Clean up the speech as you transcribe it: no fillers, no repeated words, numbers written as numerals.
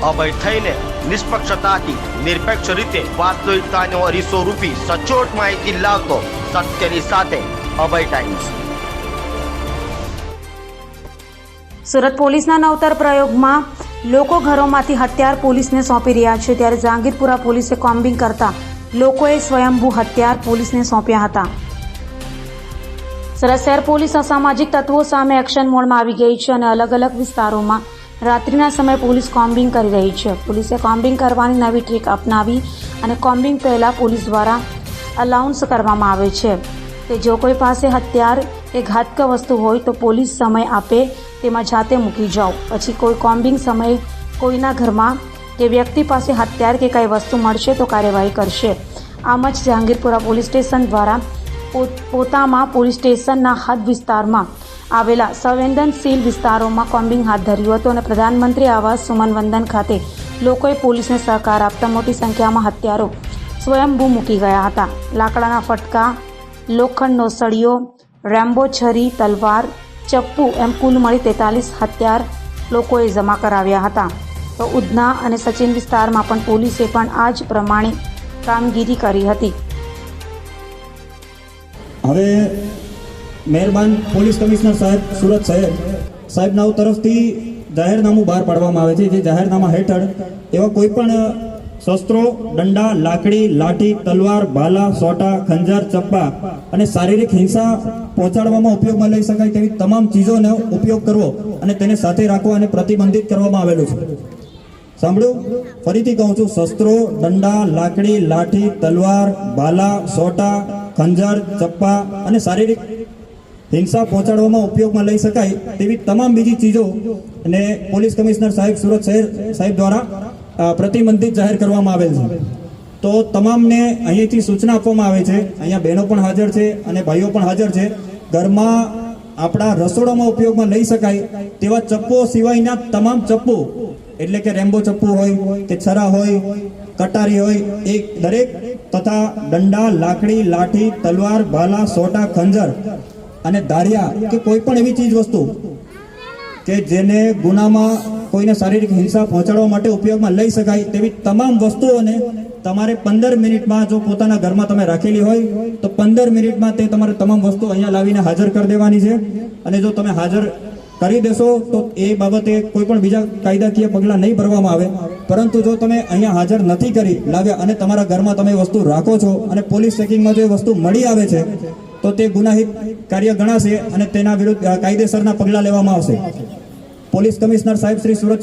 અભય થઈને નિષ્પક્ષતાથી નિરપેક્ષ રીતે વાસ્તવિકતાનો અરીસો રૂપી સચોટ માહિતી લાવતો સત્યની સાથે અભય ટાઈમ્સ। સુરત પોલીસના નવતર પ્રયોગમાં લોકો ઘરોમાંથી હથિયાર પોલીસને સોંપી રહ્યા છે, ત્યારે જહાંગીરપુરા પોલીસે કોમ્બિંગ કરતા લોકોએ સ્વયંભૂ હથિયાર પોલીસને સોંપ્યા હતા। સુરત શહેર પોલીસ અસામાજિક તત્વો સામે એક્શન મોડમાં આવી ગઈ છે અને અલગ અલગ વિસ્તારોમાં રાત્રિના સમયે પોલીસ કોમ્બિંગ કરી રહી છે। પોલીસે કોમ્બિંગ કરવાની નવી ટ્રીક અપનાવી અને કોમ્બિંગ પહેલા પોલીસ દ્વારા અનાઉન્સ કરવામાં આવે છે કે જો કોઈ પાસે હથિયાર કે ઘાતક વસ્તુ હોય તો પોલીસ સમય આપે તેમાં જાતે મૂકી જાઓ, પછી કોઈ કોમ્બિંગ સમયે કોઈના ઘરમાં કે વ્યક્તિ પાસે હથિયાર કે કંઈ વસ્તુ મળશે તો કાર્યવાહી કરશે। આમ જ જહાંગીરપુરા પોલીસ સ્ટેશન દ્વારા પોતામાં પોલીસ સ્ટેશનના હદ વિસ્તારમાં આવેલા સંવેદનશીલ વિસ્તારોમાં કોમ્બિંગ હાથ ધર્યું હતું અને પ્રધાનમંત્રી આવાસ સુમન વંદન ખાતે લોકોએ પોલીસને સહકાર આપતા મોટી સંખ્યામાં હથિયારો સ્વયંભૂ મૂકી ગયા હતા। લાકડાના ફટકા, લોખંડનો સળિયો, રેમ્બો છરી, તલવાર, ચપ્પુ એમ કુલ મળી 43 હથિયાર લોકોએ જમા કરાવ્યા હતા। તો ઉધના અને સચિન વિસ્તારમાં પણ પોલીસે પણ આ જ પ્રમાણે કામગીરી કરી હતી। હવે મહેરબાન પોલીસ કમિશનર સાહેબ સુરત શહેર સાહેબના તરફથી જાહેરનામું બહાર પાડવામાં આવે છે, જે જાહેરનામા હેઠળ એવા કોઈ પણ શસ્ત્રો, દંડા, લાકડી, લાઠી, તલવાર, ભાલા, સોટા, ખંજર, ચપ્પા અને શારીરિક હિંસા પહોંચાડવામાં ઉપયોગમાં લઈ શકાય તેવી તમામ ચીજોનો ઉપયોગ કરવો અને તેને સાથે રાખવા અને પ્રતિબંધિત કરવામાં આવેલું છે। સાંભળ્યું? ફરીથી કહું છું, શસ્ત્રો, દંડા, લાકડી, લાઠી, તલવાર, ભાલા, સોટા, ખંજર, ચપ્પા અને શારીરિક હિંસા પહોંચાડવામાં ઉપયોગમાં લઈ શકાય તેવી તમામ બીજી ચીજો અને પોલીસ કમિશનર સાહેબ સુરત શહેર સાહેબ દ્વારા પ્રતિબંધિત જાહેર કરવામાં આવેલ છે। તો તમામને અહીંયાથી સૂચના આપવામાં આવે છે, અહીંયા બહેનો પણ હાજર છે અને ભાઈઓ પણ હાજર છે, ઘરમાં આપણા રસોડામાં ઉપયોગમાં લઈ શકાય તેવા ચપ્પુઓ સિવાયના તમામ ચપ્પુ, એટલે કે રેમ્બો ચપ્પુ હોય કે છરા હોય, કટારી હોય, એ દરેક તથા દંડા, લાકડી, લાઠી, તલવાર, ભાલા, સોટા, ખંજર અને ધારિયા કે કોઈ પણ એવી ચીજ વસ્તુ કે જેને ગુનામાં કોઈને શારીરિક હિંસા પહોંચાડવા માટે ઉપયોગમાં લઈ શકાય તેવી તમામ વસ્તુઓને તમારે 15 મિનિટમાં, જો પોતાના ઘરમાં તમે રાખેલી હોય તો 15 મિનિટમાં તે તમારે તમામ વસ્તુ અહીંયા લાવીને હાજર કરી દેવાની છે। અને જો તમે હાજર કરી દેશો તો એ બાબતે કોઈ પણ બીજા કાયદાકીય પગલાં નહીં ભરવામાં આવે, પરંતુ જો તમે અહીંયા હાજર નથી કરી લાવ્યા અને તમારા ઘરમાં તમે વસ્તુ રાખો છો અને પોલીસ ચેકિંગમાં જો એ વસ્તુ મળી આવે છે તો તે ગુનાહિત કાર્ય ગણાશે અને તેના વિરુદ્ધ કાયદેસરના પગલાં લેવામાં આવશે। પોલીસ કમિશનર સાહેબ શ્રી સુરત